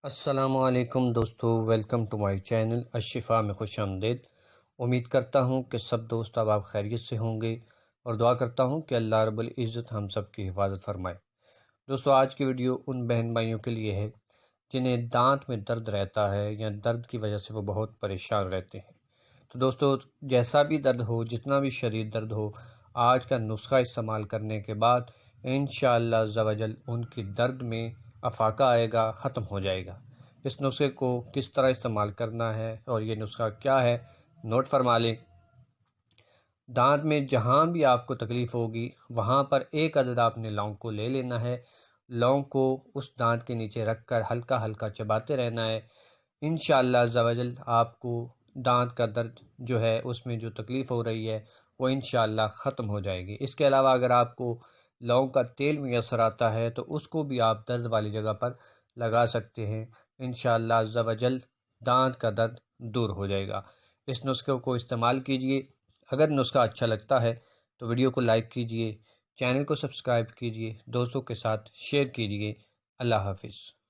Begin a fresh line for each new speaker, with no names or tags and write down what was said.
السلام علیکم دوستو، welcome to my channel Alshifa میں خوش آمدید۔ امید کرتا ہوں کہ سب دوست اب آپ خیریت سے ہوں گے اور دعا کرتا ہوں کہ اللہ رب العزت ہم سب کی حفاظت فرمائے۔ دوستو، آج کی ویڈیو ان بہن بھائیوں کے لیے ہے جنہیں دانت میں درد رہتا ہے یا درد کی وجہ سے وہ بہت پریشان رہتے ہیں۔ تو دوستو، جیسا بھی درد ہو، جتنا بھی شدید درد ہو، آج کا نسخہ استعمال کرنے کے بعد انشاءاللہ عز و جل ان کی درد میں افاقہ آئے گا، ختم ہو جائے گا۔ اس نسخے کو کس طرح استعمال کرنا ہے اور یہ نسخہ کیا ہے، نوٹ فرما لیں۔ دانت میں جہاں بھی آپ کو تکلیف ہوگی وہاں پر ایک عدد آپ نے لونگ کو لے لینا ہے۔ لونگ کو اس دانت کے نیچے رکھ کر ہلکا ہلکا چباتے رہنا ہے۔ انشاءاللہ عز و جل آپ کو دانت کا درد جو ہے، اس میں جو تکلیف ہو رہی ہے، وہ انشاءاللہ ختم ہو جائے گی۔ اس کے علاوہ اگر آپ کو لونگ کا تیل میسر آتا ہے تو اس کو بھی آپ درد والی جگہ پر لگا سکتے ہیں۔ انشاءاللہ عز و جل دانت کا درد دور ہو جائے گا۔ اس نسخے کو استعمال کیجئے۔ اگر نسخہ اچھا لگتا ہے تو ویڈیو کو لائک کیجئے، چینل کو سبسکرائب کیجئے، دوستوں کے ساتھ شیئر کیجئے۔ اللہ حافظ۔